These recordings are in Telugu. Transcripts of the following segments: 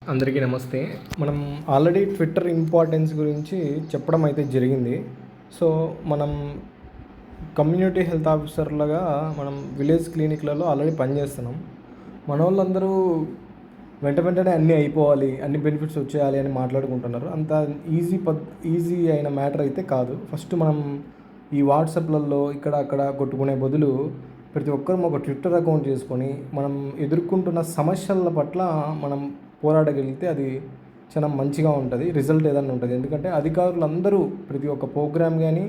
అందరికీ నమస్తే. మనం ఆల్రెడీ ట్విట్టర్ ఇంపార్టెన్స్ గురించి చెప్పడం అయితే జరిగింది. సో, మనం కమ్యూనిటీ హెల్త్ ఆఫీసర్‌లుగా మనం విలేజ్ క్లినిక్‌లలో ఆల్రెడీ పనిచేస్తున్నాం. మనోళ్ళందరూ వెంటనే అన్నీ అయిపోవాలి, అన్ని బెనిఫిట్స్ వచ్చేయాలి అని మాట్లాడుకుంటున్నారు. అంత ఈజీ అయిన మ్యాటర్ అయితే కాదు. ఫస్ట్ మనం ఈ వాట్సాప్‌లలో ఇక్కడ, అక్కడ కొట్టుకునే బదులు ప్రతి ఒక్కరం ఒక ట్విట్టర్ అకౌంట్ చేసుకొని, మనం ఎదుర్కొంటున్న సమస్యల పట్ల మనం పోరాడగలిగితే అది చాలా మంచిగా ఉంటుంది. రిజల్ట్ ఏదన్నా ఉంటుంది. ఎందుకంటే అధికారులందరూ ప్రతి ఒక్క ప్రోగ్రామ్ కానీ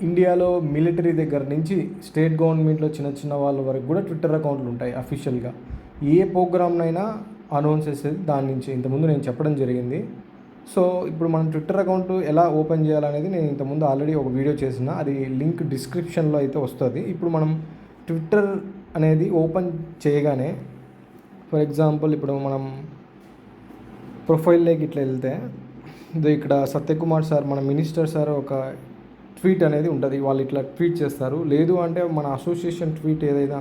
ఇండియాలో మిలిటరీ దగ్గర నుంచి స్టేట్ గవర్నమెంట్లో చిన్న వాళ్ళ వరకు కూడా ట్విట్టర్ అకౌంట్లు ఉంటాయి అఫీషియల్గా. ఏ ప్రోగ్రామ్నైనా అనౌన్స్ చేసేది దాని నుంచి. ఇంతకుముందు నేను చెప్పడం జరిగింది. సో ఇప్పుడు మనం ట్విట్టర్ అకౌంట్ ఎలా ఓపెన్ చేయాలనేది నేను ఇంతకుముందు ఆల్రెడీ ఒక వీడియో చేసిన, అది లింక్ డిస్క్రిప్షన్లో అయితే వస్తుంది. ఇప్పుడు మనం ట్విట్టర్ అనేది ఓపెన్ చేయగానే, ఫర్ ఎగ్జాంపుల్ ఇప్పుడు మనం ప్రొఫైల్లోకి ఇట్లా వెళ్తే ఇక్కడ సత్యకుమార్ సార్, మన మినిస్టర్ సార్ ఒక ట్వీట్ అనేది ఉంటుంది. వాళ్ళు ఇట్లా ట్వీట్ చేస్తారు. లేదు అంటే మన అసోసియేషన్ ట్వీట్ ఏదైనా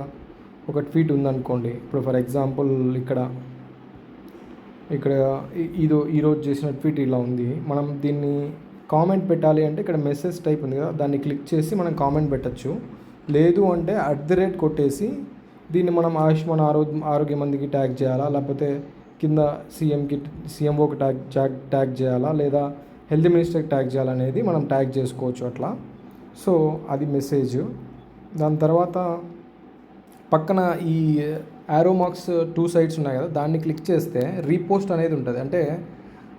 ఒక ట్వీట్ ఉందనుకోండి. ఇప్పుడు ఫర్ ఎగ్జాంపుల్ ఇక్కడ ఈరోజు చేసిన ట్వీట్ ఇలా ఉంది. మనం దీన్ని కామెంట్ పెట్టాలి అంటే ఇక్కడ మెసేజ్ టైప్ ఉంది కదా, దాన్ని క్లిక్ చేసి మనం కామెంట్ పెట్టచ్చు. లేదు అంటే @ కొట్టేసి దీన్ని మనం ఆయుష్మాన్ ఆరోగ్య మందికి ట్యాగ్ చేయాలా, లేకపోతే కింద సీఎంఓకి ట్యాగ్ చేయాలా, లేదా హెల్త్ మినిస్టర్కి ట్యాగ్ చేయాలనేది మనం ట్యాగ్ చేసుకోవచ్చు అట్లా. సో అది మెసేజ్. దాని తర్వాత పక్కన ఈ యారో మార్క్స్ 2 సైడ్స్ ఉన్నాయి కదా, దాన్ని క్లిక్ చేస్తే రీపోస్ట్ అనేది ఉంటుంది. అంటే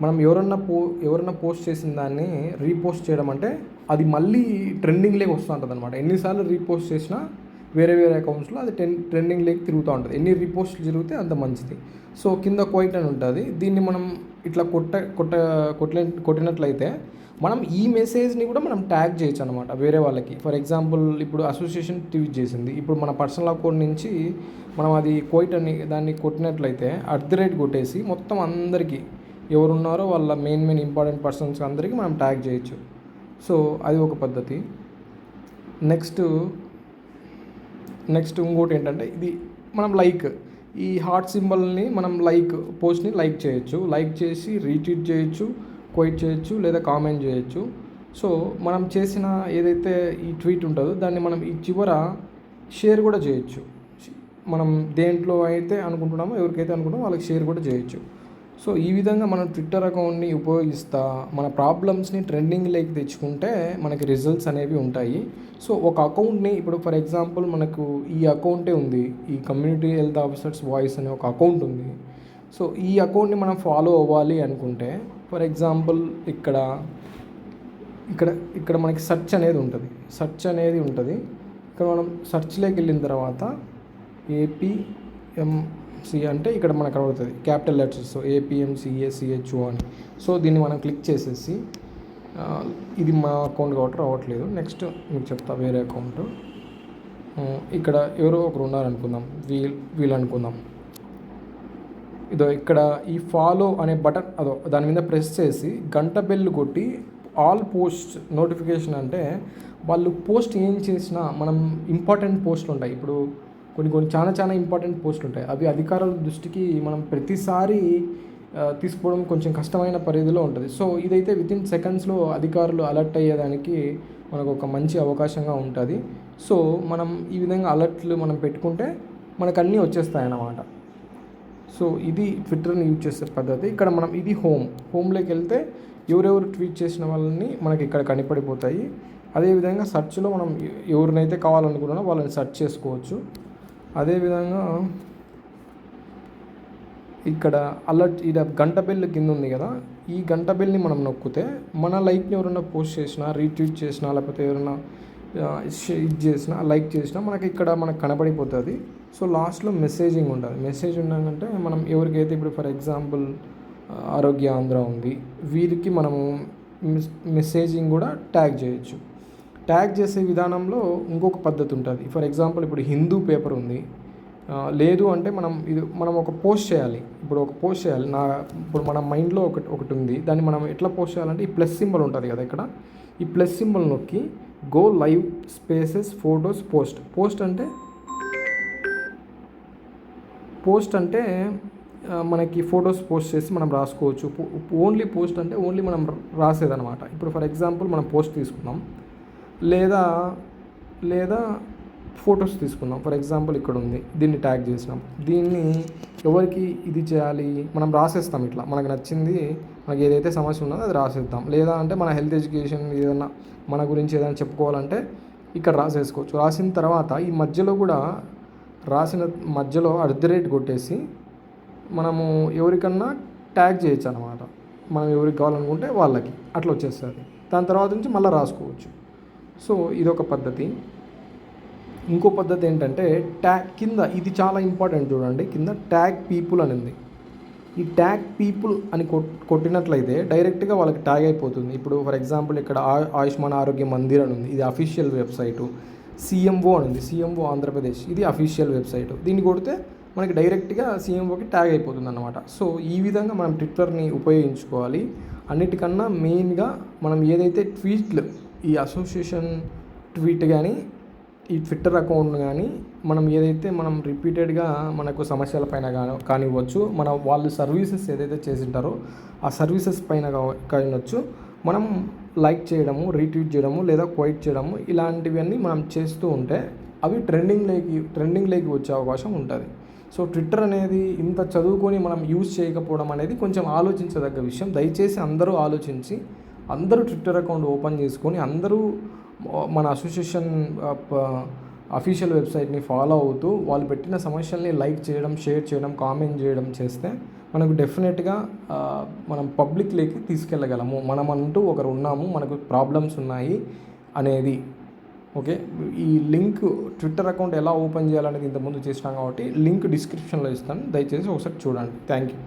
మనం ఎవరన్నా పోస్ట్ చేసిన దాన్ని రీపోస్ట్ చేయడం అంటే అది మళ్ళీ ట్రెండింగ్లోకి వస్తూ ఉంటుంది అనమాట. ఎన్నిసార్లు రీపోస్ట్ చేసినా వేరే అకౌంట్స్లో అది ట్రెండింగ్లోకి తిరుగుతూ ఉంటుంది. ఎన్ని రీపోస్ట్లు జరిగితే అంత మంచిది. సో కింద క్వైట్ అని ఉంటుంది. దీన్ని మనం ఇట్లా కొట్టినట్లయితే మనం ఈ మెసేజ్ని కూడా మనం ట్యాగ్ చేయొచ్చు అనమాట వేరే వాళ్ళకి. ఫర్ ఎగ్జాంపుల్ ఇప్పుడు అసోసియేషన్ ట్వీట్ చేసింది. ఇప్పుడు మన పర్సనల్ అకౌంట్ నుంచి మనం అది క్వైట్ అని దాన్ని కొట్టినట్లయితే @ కొట్టేసి మొత్తం అందరికీ ఎవరున్నారో వాళ్ళ మెయిన్ ఇంపార్టెంట్ పర్సన్స్ అందరికీ మనం ట్యాగ్ చేయొచ్చు. సో అది ఒక పద్ధతి. నెక్స్ట్ ఇంకోటి ఏంటంటే, ఇది మనం ఈ హార్ట్ సింబల్ని మనం పోస్ట్ని లైక్ చేయొచ్చు. లైక్ చేసి రీట్వీట్ చేయొచ్చు, క్వైట్ చేయొచ్చు, లేదా కామెంట్ చేయొచ్చు. సో మనం చేసిన ఏదైతే ఈ ట్వీట్ ఉంటుందో దాన్ని మనం ఈ చివర షేర్ కూడా చేయొచ్చు. మనం దేంట్లో అయితే అనుకుంటున్నామో, ఎవరికైతే అనుకుంటామో వాళ్ళకి షేర్ కూడా చేయొచ్చు. సో ఈ విధంగా మనం ట్విట్టర్ అకౌంట్ని ఉపయోగిస్తా మన ప్రాబ్లమ్స్ని ట్రెండింగ్లోకి తెచ్చుకుంటే మనకి రిజల్ట్స్ అనేవి ఉంటాయి. సో ఒక అకౌంట్ని ఇప్పుడు ఫర్ ఎగ్జాంపుల్ మనకు ఈ అకౌంటే ఉంది, ఈ కమ్యూనిటీ హెల్త్ ఆఫీసర్స్ వాయిస్ అనే ఒక అకౌంట్ ఉంది. సో ఈ అకౌంట్ని మనం ఫాలో అవ్వాలి అనుకుంటే, ఫర్ ఎగ్జాంపుల్ ఇక్కడ మనకి సెర్చ్ అనేది ఉంటుంది. ఇక్కడ మనం సెర్చ్లోకి వెళ్ళిన తర్వాత APMC అంటే ఇక్కడ మనకు కనబడుతుంది క్యాపిటల్ లెటర్స్, APMCACHO అని. సో దీన్ని మనం క్లిక్ చేసేసి, ఇది మా అకౌంట్ కాబట్టి రావట్లేదు, నెక్స్ట్ మీకు చెప్తా వేరే అకౌంట్. ఇక్కడ ఎవరో ఒకరు ఉన్నారనుకుందాం, వీళ్ళు అనుకుందాం. ఇక్కడ ఈ ఫాలో అనే బటన్ దాని మీద ప్రెస్ చేసి గంట బెల్ కొట్టి ఆల్ పోస్ట్ నోటిఫికేషన్, అంటే వాళ్ళు పోస్ట్ ఏం చేసినా మనం ఇంపార్టెంట్ పోస్టులు ఉంటాయి. ఇప్పుడు కొన్ని చాలా ఇంపార్టెంట్ పోస్టులు ఉంటాయి. అవి అధికారుల దృష్టికి మనం ప్రతిసారి తీసుకోవడం కొంచెం కష్టమైన పరిధిలో ఉంటుంది. సో ఇదైతే వితిన్ సెకండ్స్లో అధికారులు అలర్ట్ అయ్యేదానికి మనకు ఒక మంచి అవకాశంగా ఉంటుంది. సో మనం ఈ విధంగా అలర్ట్లు మనం పెట్టుకుంటే మనకు అన్నీ వచ్చేస్తాయన్నమాట. సో ఇది ట్విట్టర్ని యూజ్ చేసే పద్ధతి. ఇక్కడ మనం ఇది హోమ్లోకి వెళ్తే ఎవరెవరు ట్వీట్ చేసిన వాళ్ళని మనకి ఇక్కడ కనపడిపోతాయి. అదేవిధంగా సెర్చ్లో మనం ఎవరినైతే కావాలనుకున్నామో వాళ్ళని సెర్చ్ చేసుకోవచ్చు. అదేవిధంగా ఇక్కడ అలర్ట్ గంట బెల్ కింద ఉంది కదా, ఈ గంట బెల్ని మనం నొక్కితే మన లైక్ని ఎవరైనా పోస్ట్ చేసినా, రీట్వీట్ చేసినా, లేకపోతే ఎవరైనా లైక్ చేసినా మనకు కనపడిపోతుంది. సో లాస్ట్లో మెసేజింగ్ ఉంటుంది. మెసేజ్ ఉండాలంటే మనం ఎవరికైతే ఇప్పుడు ఫర్ ఎగ్జాంపుల్ ఆరోగ్య ఆంధ్ర ఉంది, వీరికి మనము మెసేజింగ్ కూడా ట్యాగ్ చేయొచ్చు. ట్యాగ్ చేసే విధానంలో ఇంకొక పద్ధతి ఉంటుంది. ఫర్ ఎగ్జాంపుల్ ఇప్పుడు హిందూ పేపర్ ఉంది, లేదు అంటే మనం ఒక పోస్ట్ చేయాలి. ఇప్పుడు మన మైండ్లో ఒకటి ఉంది, దాన్ని మనం ఎట్లా పోస్ట్ చేయాలంటే ఈ ప్లస్ సింబల్ ఉంటుంది కదా, ఇక్కడ ఈ ప్లస్ సింబల్ నొక్కి go live spaces photos post అంటే మనకి ఫొటోస్ పోస్ట్ చేసి మనం రాసుకోవచ్చు. ఓన్లీ పోస్ట్ అంటే ఓన్లీ మనం రాసేదనమాట. ఇప్పుడు ఫర్ ఎగ్జాంపుల్ మనం పోస్ట్ తీసుకున్నాం, లేదా లేదా ఫొటోస్ తీసుకున్నాం. ఫర్ ఎగ్జాంపుల్ ఇక్కడ ఉంది, దీన్ని ట్యాగ్ చేసినాం. దీన్ని ఎవరికి ఇది చేయాలి, మనం రాసేస్తాం. ఇట్లా మనకు నచ్చింది, మనకి ఏదైతే సమస్య ఉన్నదో అది రాసేద్దాం. లేదా అంటే మన హెల్త్ ఎడ్యుకేషన్ ఏదైనా మన గురించి ఏదైనా చెప్పుకోవాలంటే ఇక్కడ రాసేసుకోవచ్చు. రాసిన తర్వాత ఈ మధ్యలో కూడా రాసిన మధ్యలో @ కొట్టేసి మనము ఎవరికన్నా ట్యాగ్ చేయొచ్చు అనమాట. మనం ఎవరికి కావాలనుకుంటే వాళ్ళకి అట్లా వచ్చేస్తుంది. దాని తర్వాత నుంచి మళ్ళీ రాసుకోవచ్చు. సో ఇదొక పద్ధతి. ఇంకో పద్ధతి ఏంటంటే ట్యాగ్ కింద, ఇది చాలా ఇంపార్టెంట్ చూడండి, కింద ట్యాగ్ పీపుల్ అని ఉంది. ఈ ట్యాగ్ పీపుల్ అని కొట్టినట్లయితే డైరెక్ట్గా వాళ్ళకి ట్యాగ్ అయిపోతుంది. ఇప్పుడు ఫర్ ఎగ్జాంపుల్ ఇక్కడ ఆయుష్మాన్ ఆరోగ్య మందిర్ అని ఉంది, ఇది అఫీషియల్ వెబ్సైటు. సీఎంఓ అని ఉంది, సీఎంఓ ఆంధ్రప్రదేశ్, ఇది అఫీషియల్ వెబ్సైటు. దీన్ని కొడితే మనకి డైరెక్ట్గా సీఎంఓకి ట్యాగ్ అయిపోతుంది అన్నమాట. సో ఈ విధంగా మనం ట్విట్టర్ని ఉపయోగించుకోవాలి. అన్నిటికన్నా మెయిన్గా మనం ఏదైతే ట్వీట్లు, ఈ అసోసియేషన్ ట్వీట్ కానీ ఈ ట్విట్టర్ అకౌంట్ కానీ మనం ఏదైతే మనం రిపీటెడ్గా మనకు సమస్యల పైన కానివ్వచ్చు, మన వాళ్ళు సర్వీసెస్ ఏదైతే చేసింటారో ఆ సర్వీసెస్ పైన కానివచ్చు, మనం లైక్ చేయడము, రీట్వీట్ చేయడము, లేదా క్వైట్ చేయడము, ఇలాంటివన్నీ మనం చేస్తూ ఉంటే అవి ట్రెండింగ్లోకి వచ్చే అవకాశం ఉంటుంది. సో ట్విట్టర్ అనేది ఇంత చదువుకొని మనం యూజ్ చేయకపోవడం అనేది కొంచెం ఆలోచించదగ్గ విషయం. దయచేసి అందరూ ఆలోచించి అందరూ ట్విట్టర్ అకౌంట్ ఓపెన్ చేసుకొని అందరూ మన అసోసియేషన్ అఫీషియల్ వెబ్సైట్ని ఫాలో అవుతూ వాళ్ళు పెట్టిన సమస్యల్ని లైక్ చేయడం, షేర్ చేయడం, కామెంట్ చేయడం చేస్తే మనకు డెఫినెట్గా మనం పబ్లిక్లోకి తీసుకెళ్ళగలము. మనం అంటూ ఒకరు ఉన్నాము, మనకు ప్రాబ్లమ్స్ ఉన్నాయి అనేది. ఓకే, ఈ లింక్ ట్విట్టర్ అకౌంట్ ఎలా ఓపెన్ చేయాలనేది ఇంతకుముందు చేసినాం కాబట్టి లింక్ డిస్క్రిప్షన్లో ఇస్తాను, దయచేసి ఒకసారి చూడండి. Thank you.